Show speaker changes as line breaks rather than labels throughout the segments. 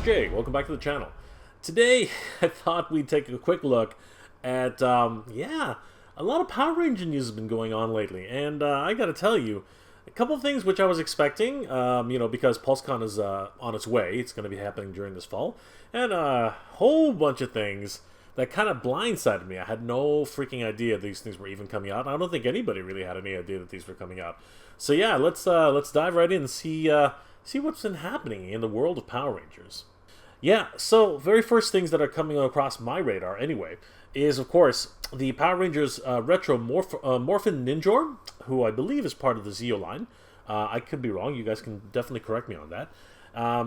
Jay. Welcome back to the channel. Today, I thought we'd take a quick look at, a lot of Power Ranger news has been going on lately, and I gotta tell you, a couple of things which I was expecting, because PulseCon is on its way. It's going to be happening during this fall, and a whole bunch of things that kind of blindsided me. I had no freaking idea these things were even coming out. I don't think anybody really had any idea that these were coming out. So yeah, let's dive right in and see what's been happening in the world of Power Rangers. Yeah, so very first things that are coming across my radar anyway is, of course, the Power Rangers Retro Morphed Ninjor, who I believe is part of the Zeo line. I could be wrong. You guys can definitely correct me on that.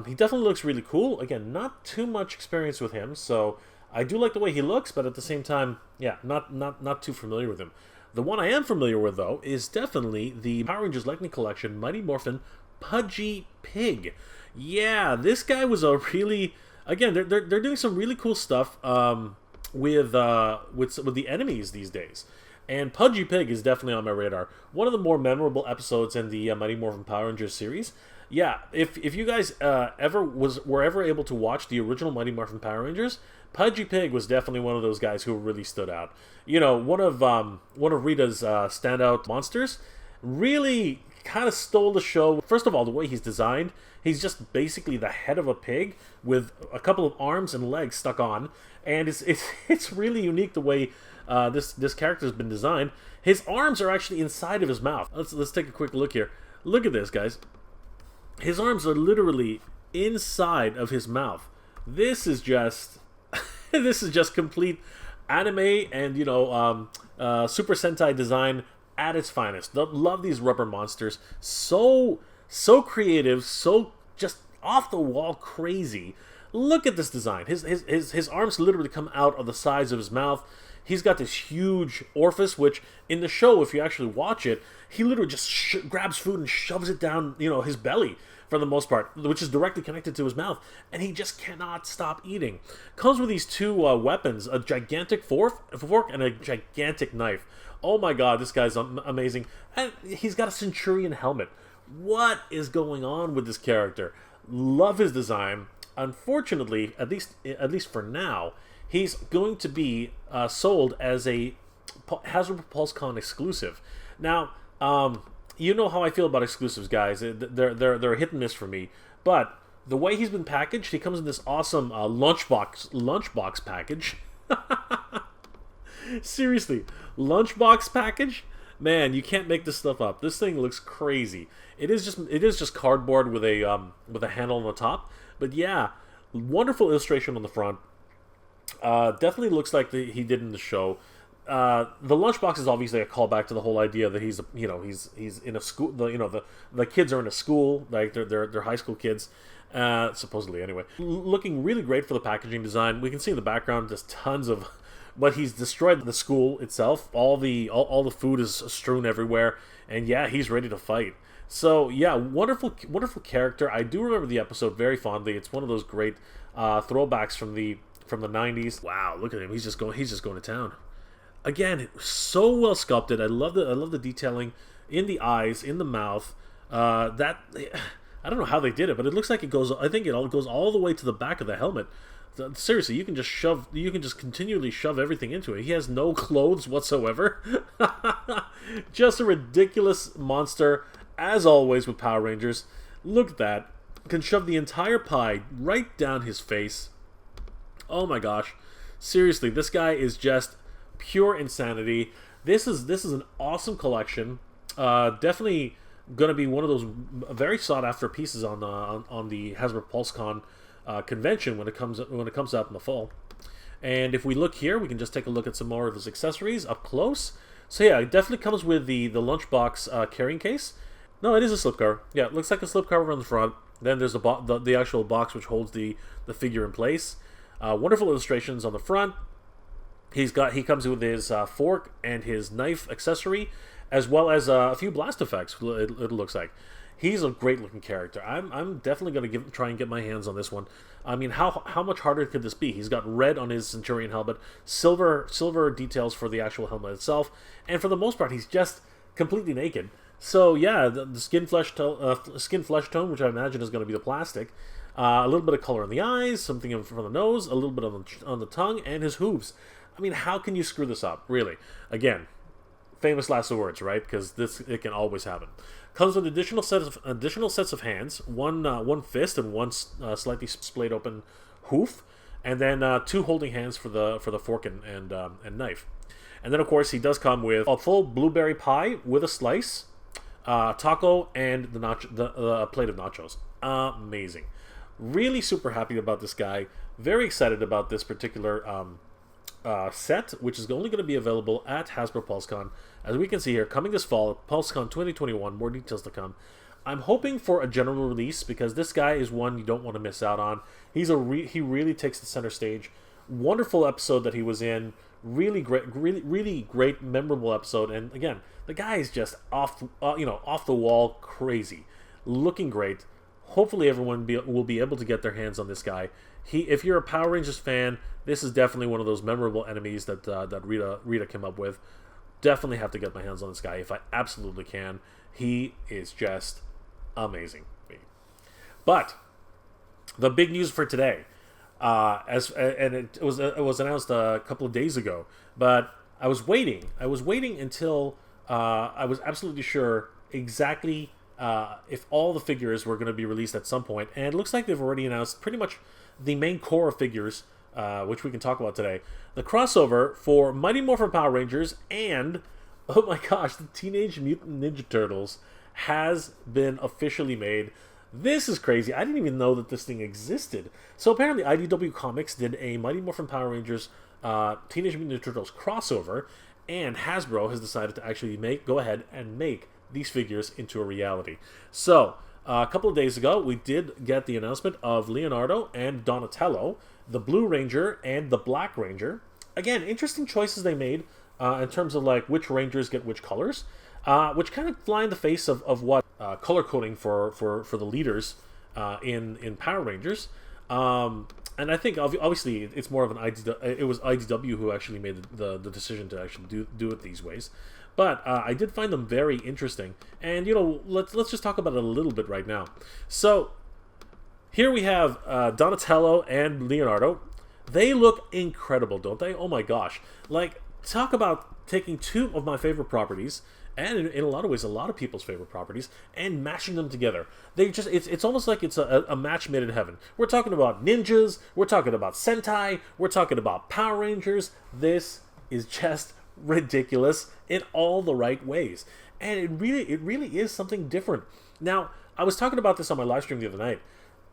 He definitely looks really cool. Again, not too much experience with him, so I do like the way he looks, but at the same time, yeah, not too familiar with him. The one I am familiar with, though, is definitely the Power Rangers Lightning Collection Mighty Morphin Pudgy Pig. Yeah, this guy was a really... Again, they're doing some really cool stuff with the enemies these days. And Pudgy Pig is definitely on my radar. One of the more memorable episodes in the Mighty Morphin Power Rangers series. Yeah, if you guys were ever able to watch the original Mighty Morphin Power Rangers, Pudgy Pig was definitely one of those guys who really stood out. You know, one of Rita's standout monsters really kind of stole the show. First of all, the way he's designed, he's just basically the head of a pig with a couple of arms and legs stuck on, and it's really unique the way this character has been designed. His arms are actually inside of his mouth. Let's take a quick look here. Look at this, guys. His arms are literally inside of his mouth. This is just this is just complete anime and Super Sentai design at its finest. Love these rubber monsters. So creative, so just off the wall crazy. Look at this design. His arms literally come out of the sides of his mouth. He's got this huge orifice, which in the show, if you actually watch it, he literally just grabs food and shoves it down, his belly for the most part, which is directly connected to his mouth, and he just cannot stop eating. Comes with these two weapons, a gigantic fork and a gigantic knife. Oh my god, this guy's amazing. And he's got a Centurion helmet. What is going on with this character? Love his design. Unfortunately, at least for now, he's going to be sold as a Hasbro PulseCon exclusive. Now, you know how I feel about exclusives, guys. They're a hit and miss for me. But the way he's been packaged, he comes in this awesome lunchbox package. Seriously, lunchbox package? Man, you can't make this stuff up. This thing looks crazy. It is just cardboard with a handle on the top. But yeah, wonderful illustration on the front. Definitely looks like he did in the show. The lunchbox is obviously a callback to the whole idea that he's in a school. The kids are in a school, like they're high school kids, supposedly anyway. Looking really great for the packaging design. We can see in the background just tons of. But he's destroyed the school itself. All the food is strewn everywhere, and yeah, he's ready to fight. So yeah, wonderful character. I do remember the episode very fondly. It's one of those great throwbacks from the 90s. Wow, look at him. He's just going to town. Again, so well sculpted. I love the detailing in the eyes, in the mouth. I don't know how they did it, but it looks like it goes. I think it all goes all the way to the back of the helmet. Seriously, you can just continually shove everything into it. He has no clothes whatsoever. Just a ridiculous monster, as always with Power Rangers. Look at that. Can shove the entire pie right down his face. Oh my gosh. Seriously, this guy is just pure insanity. This is an awesome collection. Definitely gonna be one of those very sought after pieces on the Hasbro PulseCon convention when it comes out in the fall. And if we look here, we can just take a look at some more of his accessories up close. So yeah, it definitely comes with the lunchbox carrying case. No, it is a slipcover. Yeah, it looks like a slipcover on the front. Then there's the actual box which holds the figure in place. Wonderful illustrations on the front. He comes with his fork and his knife accessory, as well as a few blast effects. It looks like. He's a great looking character. I'm definitely going to try and get my hands on this one. I mean, how much harder could this be? He's got red on his Centurion helmet, silver details for the actual helmet itself, and for the most part, he's just completely naked. So yeah, the skin flesh tone, which I imagine is going to be the plastic, A little bit of color on the eyes, something in front of the nose, a little bit on the tongue, and his hooves. I mean, how can you screw this up, really? Again, famous last words, right? Because it can always happen. Comes with additional sets of hands, one fist and one slightly splayed open hoof, and then 2 holding hands for the fork and knife. And then, of course, he does come with a full blueberry pie with a slice, taco, and the plate of nachos. Amazing. Really super happy about this guy. Very excited about this particular set, which is only going to be available at Hasbro PulseCon. As we can see here, coming this fall, PulseCon 2021, more details to come. I'm hoping for a general release because this guy is one you don't want to miss out on. He really takes the center stage. Wonderful episode that he was in. Really great, memorable episode. And again, the guy is just off the wall, crazy, looking great. Hopefully, everyone will be able to get their hands on this guy. If you're a Power Rangers fan, this is definitely one of those memorable enemies that Rita came up with. Definitely have to get my hands on this guy if I absolutely can. He is just amazing. But the big news for today, it was announced a couple of days ago, but I was waiting until I was absolutely sure exactly if all the figures were going to be released at some point, and it looks like they've already announced pretty much the main core of figures, which we can talk about today. The crossover for Mighty Morphin Power Rangers and, oh my gosh, the Teenage Mutant Ninja Turtles has been officially made. This is crazy. I didn't even know that this thing existed. So apparently IDW Comics did a Mighty Morphin Power Rangers Teenage Mutant Ninja Turtles crossover, and Hasbro has decided to actually go ahead and make these figures into a reality. So a couple of days ago, we did get the announcement of Leonardo and Donatello, the Blue Ranger and the Black Ranger. Again, interesting choices they made in terms of like which Rangers get which colors, which kind of fly in the face of what color coding for the leaders in Power Rangers. And I think obviously it's more of an it was IDW who actually made the decision to actually do it these ways. But I did find them very interesting, and let's just talk about it a little bit right now. So here we have Donatello and Leonardo. They look incredible, don't they? Oh my gosh! Like, talk about taking 2 of my favorite properties, and in a lot of ways, a lot of people's favorite properties, and mashing them together. It's almost like it's a match made in heaven. We're talking about ninjas, we're talking about Sentai, we're talking about Power Rangers. This is just ridiculous in all the right ways, and it really is something different. Now, I was talking about this on my live stream the other night.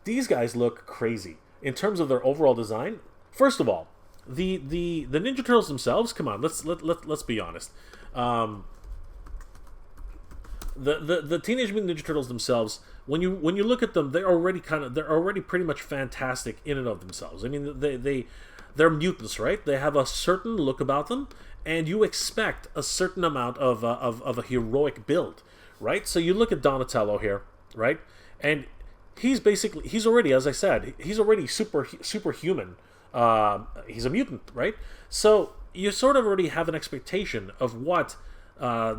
These guys look crazy in terms of their overall design. First of all, the Ninja Turtles themselves. Come on, let's be honest. The Teenage Mutant Ninja Turtles themselves, when you look at them, they're already pretty much fantastic in and of themselves. I mean, they're mutants, right? They have a certain look about them, and you expect a certain amount of a heroic build, right? So you look at Donatello here, right? And he's already, as I said, he's already superhuman. He's a mutant, right? So you sort of already have an expectation of what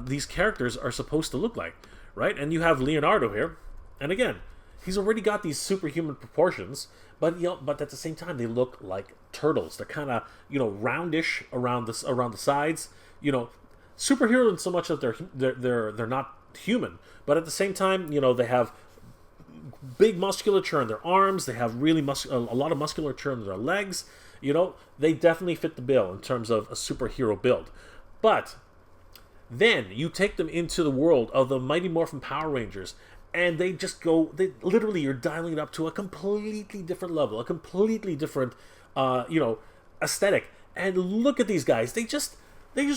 these characters are supposed to look like, right? And you have Leonardo here, and again, he's already got these superhuman proportions, but at the same time, they look like turtles. They're kind of roundish around the sides, superhero in so much that they're not human, but at the same time, they have big musculature in their arms. They have really a lot of musculature in their legs. They definitely fit the bill in terms of a superhero build. But then you take them into the world of the Mighty Morphin Power Rangers, and they literally, you're dialing it up to a completely different level, a completely different, aesthetic. And look at these guys; they just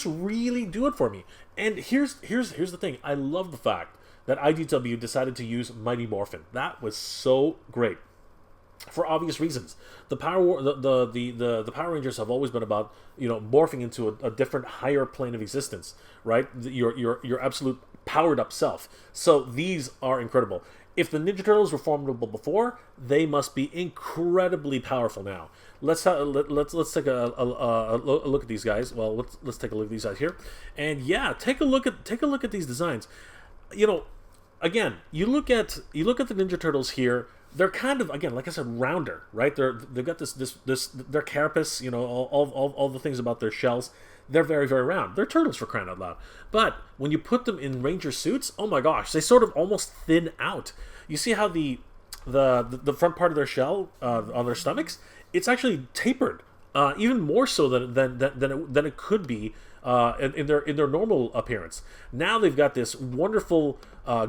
really do it for me. And here's the thing: I love the fact that IDW decided to use Mighty Morphin. That was so great, for obvious reasons. The the Power Rangers have always been about morphing into a different, higher plane of existence, right? Your absolute powered up self. So these are incredible. If the Ninja Turtles were formidable before, they must be incredibly powerful now. Let's take a look at these guys. Well, let's take a look at these guys here, and yeah, take a look at these designs. Again, you look at the Ninja Turtles here. they're kind of, again, like I said, rounder, right? They've got this their carapace, you know, all the things about their shells. They're very, very round. They're turtles, for crying out loud. But when you put them in ranger suits, oh my gosh, they sort of almost thin out. You see how the front part of their shell on their stomachs, it's actually tapered, even more so than it could be in their normal appearance. Now they've got this wonderful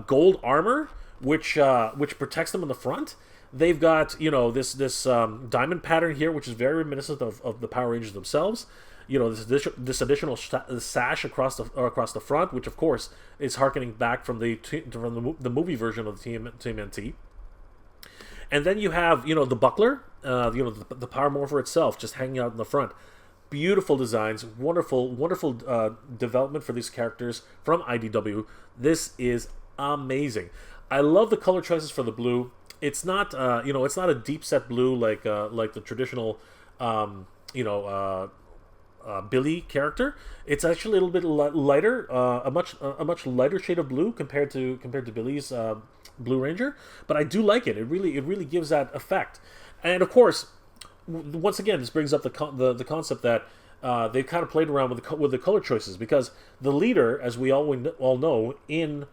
gold armor, which protects them in the front. They've got, you know, this diamond pattern here, which is very reminiscent of the Power Rangers themselves. You know, this additional sash across the front, which of course is harkening back from the movie version of the TMNT. And then you have, you know, the buckler, you know, the Power Morpher itself, just hanging out in the front. Beautiful designs, wonderful development for these characters from IDW. This is amazing. I love the color choices for the blue. It's not, you know, it's not a deep set blue like the traditional, you know, Billy character. It's actually a little bit lighter, a much lighter shade of blue compared to Billy's Blue Ranger. But I do like it. It really gives that effect. And of course, once again, this brings up the concept that they've kind of played around with the color choices, because the leader, as we all know, in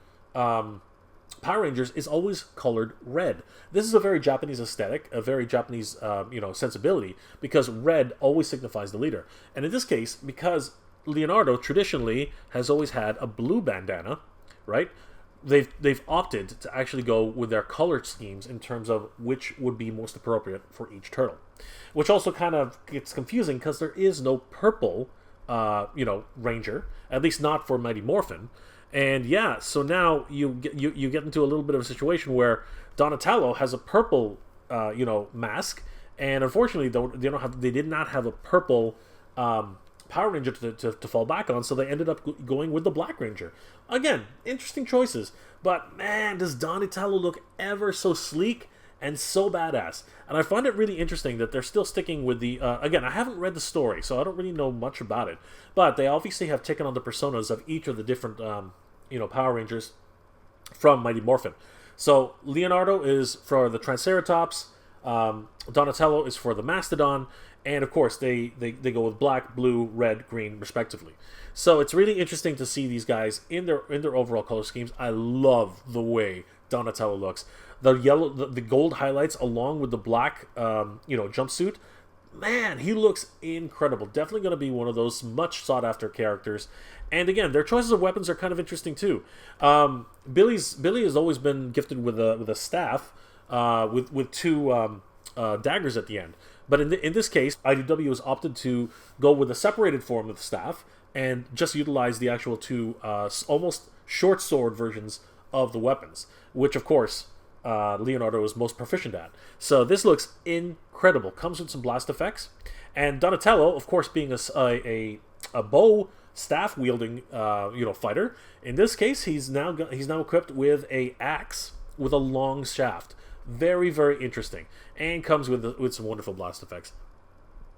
Power Rangers is always colored red. This is a very Japanese aesthetic, a very Japanese you know, sensibility, because red always signifies the leader. And in this case, because Leonardo traditionally has always had a blue bandana, right? They've opted to actually go with their color schemes in terms of which would be most appropriate for each turtle, which also kind of gets confusing because there is no purple, you know, Ranger, at least not for Mighty Morphin. And yeah, so now you get into a little bit of a situation where Donatello has a purple, you know, mask, and unfortunately they did not have a purple Power Ranger to fall back on, so they ended up going with the Black Ranger. Again, interesting choices, but man, does Donatello look ever so sleek and so badass. And I find it really interesting that they're still sticking with the... again, I haven't read the story, so I don't really know much about it. But they obviously have taken on the personas of each of the different, you know, Power Rangers from Mighty Morphin. So Leonardo is for the Triceratops, Donatello is for the Mastodon, and of course they go with black, blue, red, green, respectively. So it's really interesting to see these guys in their overall color schemes. I love the way Donatello looks. The yellow, the gold highlights along with the black, you know, jumpsuit. Man, he looks incredible. Definitely going to be one of those much sought after characters. And again, their choices of weapons are kind of interesting too. Billy has always been gifted with a staff, with two daggers at the end. But in this case, IDW has opted to go with a separated form of the staff and just utilize the actual two almost short sword versions of the weapons, which of course Leonardo is most proficient at. So this looks incredible. Comes with some blast effects, and Donatello, of course, being a bow staff wielding you know, fighter. In this case, he's now equipped with a axe with a long shaft. Very, very interesting, and comes with some wonderful blast effects.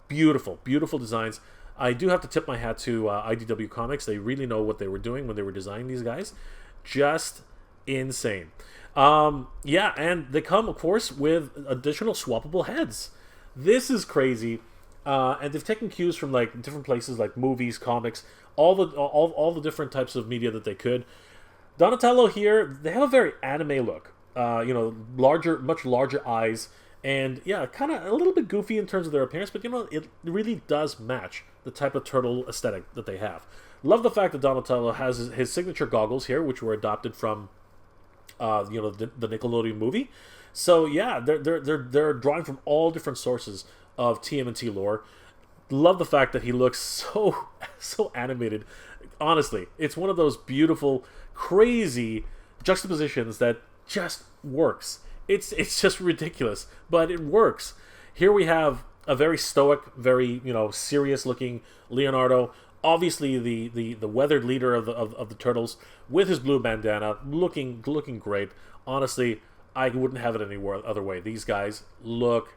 Beautiful designs. I do have to tip my hat to IDW Comics. They really know what they were doing when they were designing these guys. Just insane. Yeah, and they come, of course, with additional swappable heads. This is crazy. And they've taken cues from like different places, like movies, comics, all the different types of media that they could. Donatello here, they have a very anime look. You know, much larger eyes, and yeah, kind of a little bit goofy in terms of their appearance, but you know, it really does match the type of turtle aesthetic that they have. Love the fact that Donatello has his signature goggles here, which were adopted from you know, the Nickelodeon movie. So yeah, they're drawing from all different sources of TMNT lore. Love the fact that he looks so animated. Honestly, it's one of those beautiful, crazy juxtapositions that just works. It's just ridiculous, but it works. Here we have a very stoic, very, you know, serious looking Leonardo. Obviously, the weathered leader of the turtles with his blue bandana, looking great. Honestly, I wouldn't have it any other way. These guys look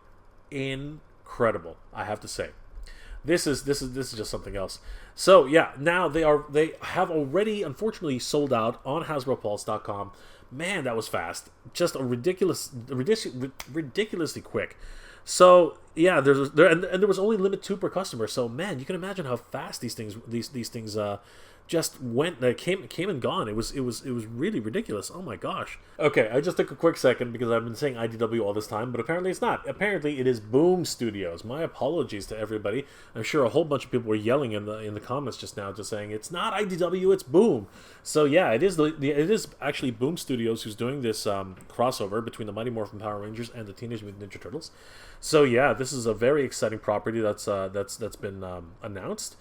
incredible, I have to say. This is just something else. So yeah, now they have already unfortunately sold out on HasbroPulse.com, Man, that was fast. Just a ridiculously quick. So yeah, and there was only limit 2 per customer. So man, you can imagine how fast these things just went. They came and gone. It was really ridiculous. Oh my gosh. Okay, I just took a quick second because I've been saying IDW all this time, but apparently it's not. Apparently it is Boom Studios. My apologies to everybody. I'm sure a whole bunch of people were yelling in the comments just now, just saying it's not IDW, it's Boom. So yeah, it is actually Boom Studios who's doing this crossover between the Mighty Morphin Power Rangers and the Teenage Mutant Ninja Turtles. So yeah, this is a very exciting property that's been announced.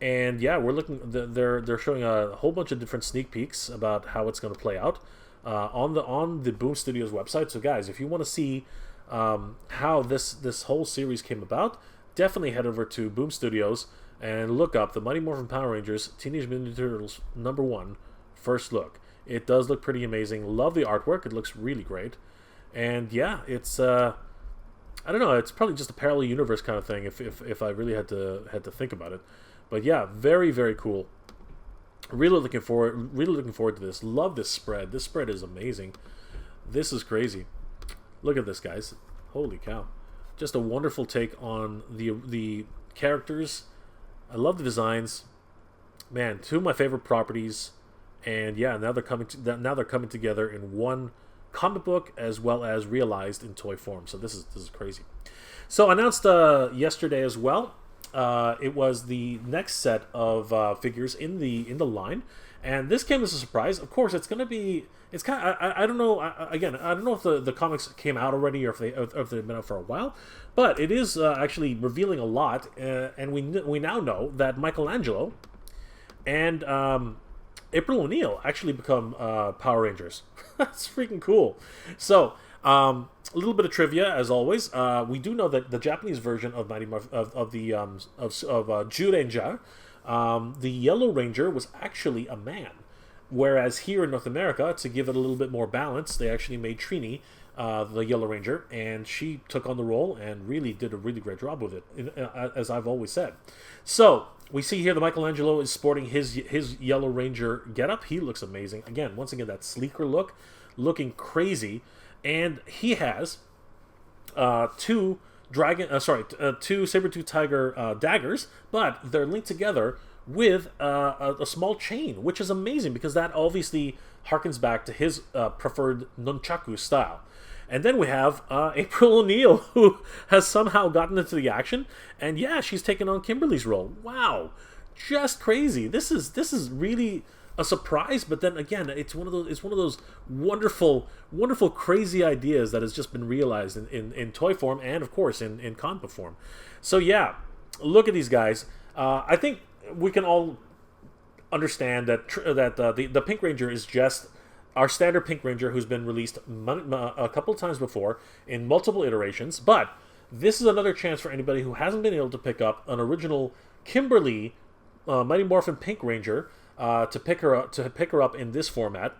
And yeah, we're looking. They're showing a whole bunch of different sneak peeks about how it's going to play out on the Boom Studios website. So guys, if you want to see how this whole series came about, definitely head over to Boom Studios and look up the Mighty Morphin Power Rangers Teenage Mutant Ninja Turtles #1 first look. It does look pretty amazing. Love the artwork. It looks really great. And yeah, it's I don't know. It's probably just a parallel universe kind of thing if I really had to think about it. But yeah, very, very cool. Really looking forward to this. Love this spread. This spread is amazing. This is crazy. Look at this, guys. Holy cow. Just a wonderful take on the characters. I love the designs. Man, 2 of my favorite properties. And yeah, now they're coming together in one comic book as well as realized in toy form. So this is crazy. So announced yesterday as well. It was the next set of figures in the line, and this came as a surprise. Of course, it's going to be. It's kind of. I don't know. I don't know if the comics came out already or if they've been out for a while, but it is actually revealing a lot. And we now know that Michelangelo and April O'Neil actually become Power Rangers. That's freaking cool. So. A little bit of trivia, as always. We do know that the Japanese version of Mighty Morphin of Zyuranger, the Yellow Ranger was actually a man, whereas here in North America, to give it a little bit more balance, they actually made Trini the Yellow Ranger, and she took on the role and really did a really great job with it, as I've always said. So we see here that Michelangelo is sporting his Yellow Ranger getup. He looks amazing. Once again, that sleeker look, looking crazy. And he has 2 saber-tooth tiger daggers, but they're linked together with a small chain, which is amazing because that obviously harkens back to his preferred nunchaku style. And then we have April O'Neil, who has somehow gotten into the action, and yeah, she's taken on Kimberly's role. Wow, just crazy. This is really a surprise, but then again, it's one of those wonderful, crazy ideas that has just been realized in toy form and of course in comic form. So yeah, look at these guys. I think we can all understand that the Pink Ranger is just our standard Pink Ranger who's been released a couple of times before in multiple iterations. But this is another chance for anybody who hasn't been able to pick up an original Kimberly Mighty Morphin Pink Ranger. To pick her up in this format.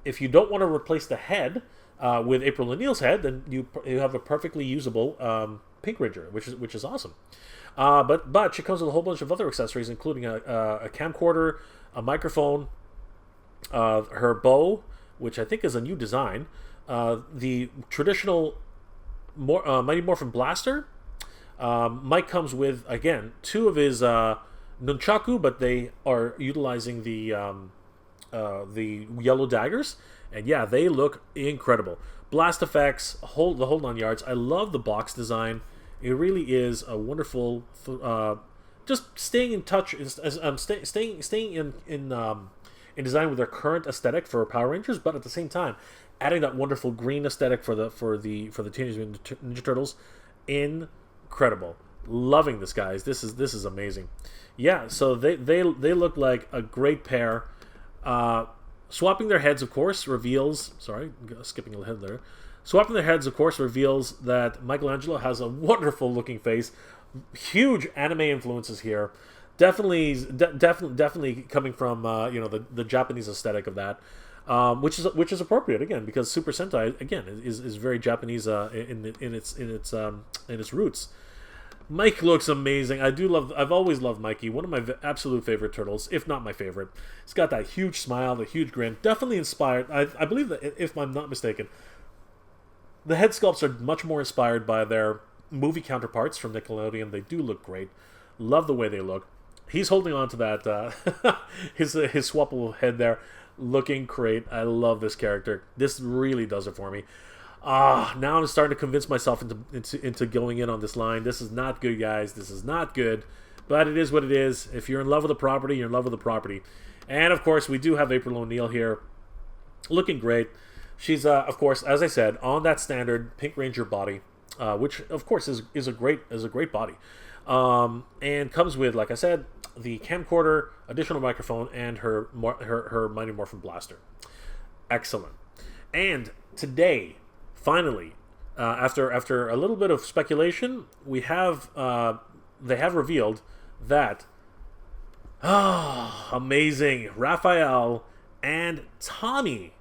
If you don't want to replace the head with April O'Neil's head, then you have a perfectly usable Pink Ranger, which is awesome. But she comes with a whole bunch of other accessories, including a camcorder, a microphone, her bow, which I think is a new design, the traditional Mighty Morphin blaster. Mike comes with again 2 of his nunchaku, but they are utilizing the yellow daggers, and yeah, they look incredible. Blast effects, the whole 9 yards. I love the box design. It really is a wonderful. Just staying in touch, staying in design with their current aesthetic for Power Rangers, but at the same time, adding that wonderful green aesthetic for the Teenage Mutant Ninja Turtles. Incredible. Loving this, guys. This is amazing. Yeah, so they look like a great pair. Swapping their heads, of course, reveals... Sorry, skipping ahead there. Swapping their heads, of course, reveals that Michelangelo has a wonderful-looking face. Huge anime influences here. Definitely coming from the Japanese aesthetic of that, which is appropriate again because Super Sentai again is very Japanese in its roots. Mike looks amazing. I've always loved Mikey. One of my absolute favorite turtles, if not my favorite. He's got that huge smile, the huge grin. Definitely inspired. I believe that, if I'm not mistaken, the head sculpts are much more inspired by their movie counterparts from Nickelodeon. They do look great. Love the way they look. He's holding on to that, his swappable head there, looking great. I love this character. This really does it for me. Now I'm starting to convince myself into going in on this line. This is not good, guys. This is not good. But it is what it is. If you're in love with the property, you're in love with the property. And, of course, we do have April O'Neil here. Looking great. She's, of course, as I said, on that standard Pink Ranger body, which, of course, is a great body. And comes with, like I said, the camcorder, additional microphone, and her Mighty Morphin Blaster. Excellent. And today, finally, after a little bit of speculation, they have revealed that amazing Raphael and Tommy.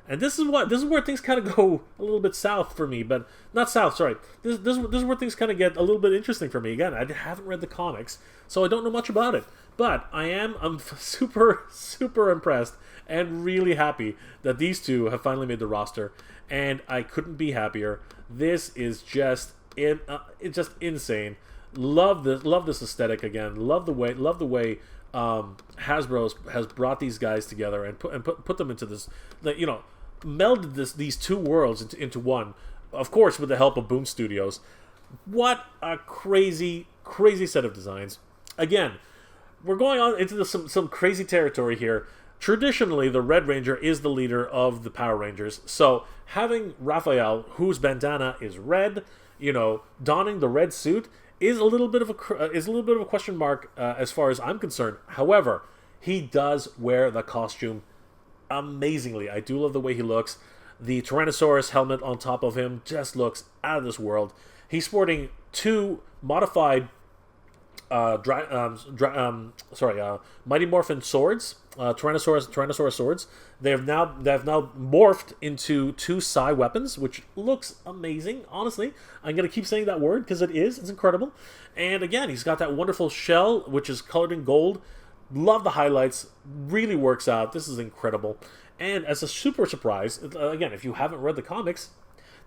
And this is where things kind of go a little bit south for me, but not south. Sorry, this is where things kind of get a little bit interesting for me. Again, I haven't read the comics, so I don't know much about it. But I'm super impressed and really happy that these two have finally made the roster, and I couldn't be happier. This is just it's just insane. Love this aesthetic again. Love the way Hasbro has brought these guys together and put them into this, melded these two worlds into one. Of course, with the help of Boom Studios. What a crazy set of designs. Again, we're going on into some crazy territory here. Traditionally, the Red Ranger is the leader of the Power Rangers. So having Raphael, whose bandana is red, donning the red suit, is a little bit of a question mark as far as I'm concerned. However, he does wear the costume amazingly. I do love the way he looks. The Tyrannosaurus helmet on top of him just looks out of this world. He's sporting two modified Mighty Morphin swords, Tyrannosaurus swords. They have now morphed into two psi weapons, which looks amazing. Honestly, I'm gonna keep saying that word because it's incredible. And again, he's got that wonderful shell, which is colored in gold. Love the highlights. Really works out. This is incredible. And as a super surprise, again, if you haven't read the comics,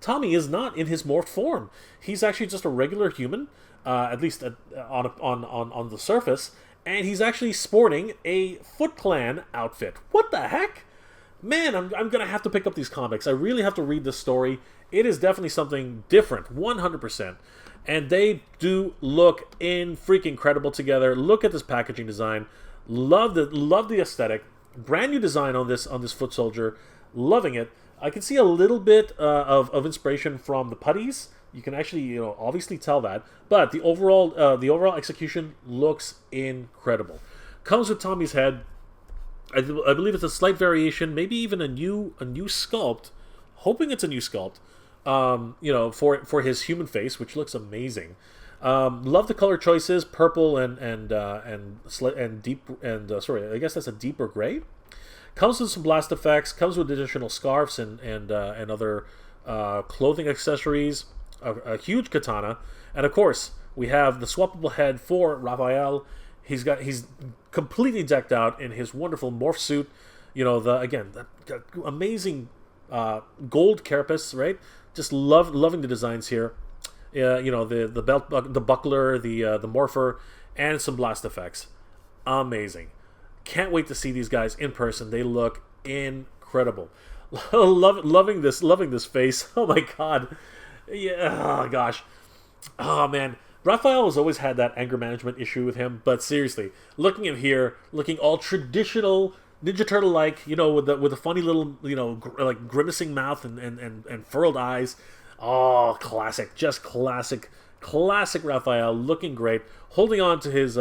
Tommy is not in his morphed form. He's actually just a regular human, at least on the surface, and he's actually sporting a Foot Clan outfit. What the heck? Man, I'm going to have to pick up these comics. I really have to read this story. It is definitely something different, 100%. And they do look freaking incredible together. Look at this packaging design. Love the aesthetic. Brand new design on this foot soldier. Loving it. I can see a little bit of inspiration from the Puddies. You can actually, obviously tell that. But the overall execution looks incredible. Comes with Tommy's head. I believe it's a slight variation, maybe even a new sculpt. Hoping it's a new sculpt. For his human face, which looks amazing. Love the color choices, purple and deep I guess that's a deeper gray. Comes with some blast effects. Comes with additional scarves and other clothing accessories. A huge katana, and of course we have the swappable head for Raphael. He's completely decked out in his wonderful morph suit. The amazing gold carapace, right? Just loving the designs here. The belt, the buckler, the morpher, and some blast effects. Amazing. Can't wait to see these guys in person. They look incredible. loving this face. Oh my god. Yeah. Oh gosh. Oh man. Raphael has always had that anger management issue with him, but seriously, looking at here, looking all traditional Ninja Turtle like, with the funny little, like grimacing mouth and furrowed eyes. Oh, classic, just classic Raphael, looking great, holding on to his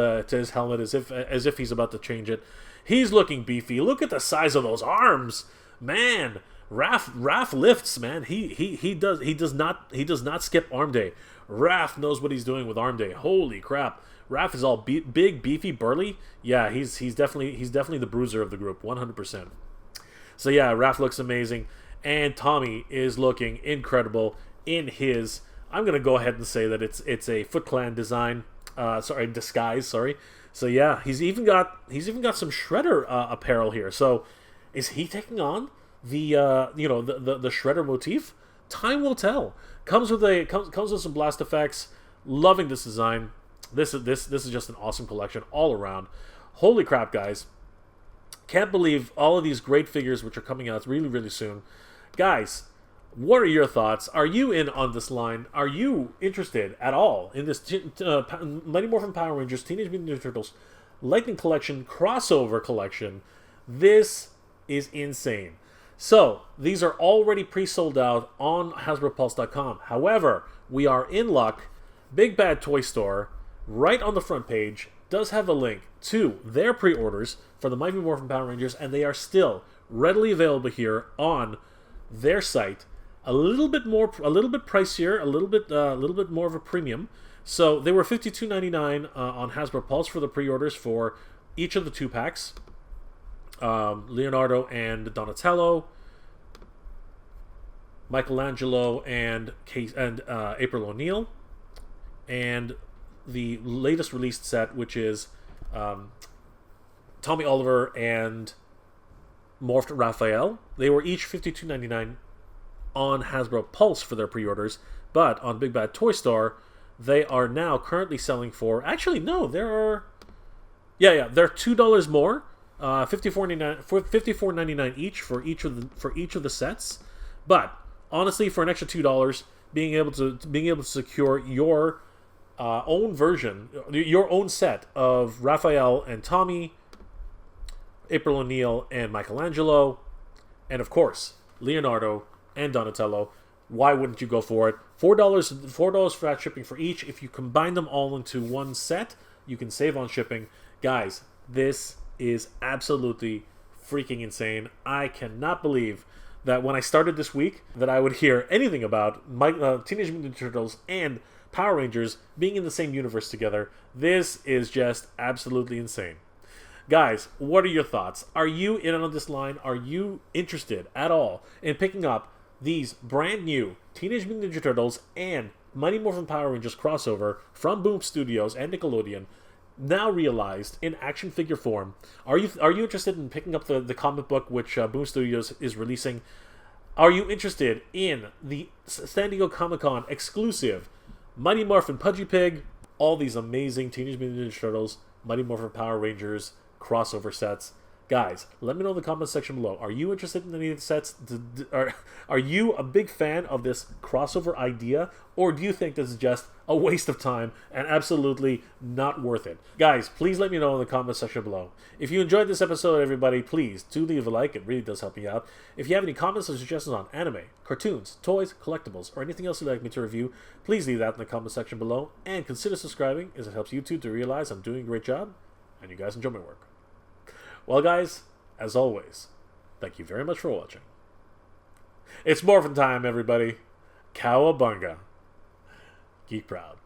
helmet as if he's about to change it. He's looking beefy. Look at the size of those arms, man. Raph lifts, man. He does not skip arm day. Raph knows what he's doing with arm day. Holy crap. Raph is all big, beefy, burly. Yeah, he's definitely the bruiser of the group, 100%. So yeah, Raph looks amazing, and Tommy is looking incredible in his I'm gonna go ahead and say that it's a Foot Clan design. Disguise. Sorry. So yeah, he's even got some Shredder apparel here. So is he taking on the the Shredder motif? Time will tell. Comes with some blast effects. Loving this design. This is just an awesome collection all around. Holy crap, guys! Can't believe all of these great figures which are coming out really, really soon. Guys, what are your thoughts? Are you in on this line? Are you interested at all in this Mighty Morphin Power Rangers Teenage Mutant Ninja Turtles Lightning Collection crossover collection? This is insane. So, these are already pre-sold out on HasbroPulse.com. However, we are in luck. Big Bad Toy Store, right on the front page, does have a link to their pre-orders for the Mighty Morphin Power Rangers, and they are still readily available here on their site. A little bit pricier, a little bit more of a premium. So they were $52.99 on Hasbro Pulse for the pre-orders for each of the 2-packs. Leonardo and Donatello, Michelangelo and April O'Neil, and the latest released set, which is Tommy Oliver and Morphed Raphael. They were each $52.99 on Hasbro Pulse for their pre-orders, but on Big Bad Toy Store, they are now currently selling for... Actually, no, they're $2 more, $54.99 each for each of the sets. But honestly, for an extra $2, being able to secure your own version, your own set of Raphael and Tommy, April O'Neil and Michelangelo, and of course Leonardo and Donatello, why wouldn't you go for it? $4 flat shipping for each. If you combine them all into one set, you can save on shipping. Guys, this is absolutely freaking insane. I cannot believe that when I started this week that I would hear anything about Teenage Mutant Ninja Turtles and Power Rangers being in the same universe together. This is just absolutely insane. Guys, what are your thoughts? Are you in on this line? Are you interested at all in picking up these brand new Teenage Mutant Ninja Turtles and Mighty Morphin Power Rangers crossover from Boom Studios and Nickelodeon, now realized in action figure form? Are you interested in picking up the comic book which Boom Studios is releasing? Are you interested in the San Diego Comic-Con exclusive Mighty Morphin Pudgy Pig? All these amazing Teenage Mutant Ninja Turtles, Mighty Morphin Power Rangers crossover sets. Guys, let me know in the comment section below. Are you interested in any of the sets? Are you a big fan of this crossover idea? Or do you think this is just a waste of time and absolutely not worth it? Guys, please let me know in the comment section below. If you enjoyed this episode, everybody, please do leave a like. It really does help me out. If you have any comments or suggestions on anime, cartoons, toys, collectibles, or anything else you'd like me to review, please leave that in the comment section below. And consider subscribing, as it helps YouTube to realize I'm doing a great job and you guys enjoy my work. Well, guys, as always, thank you very much for watching. It's Morphin' time, everybody. Cowabunga. Geek proud.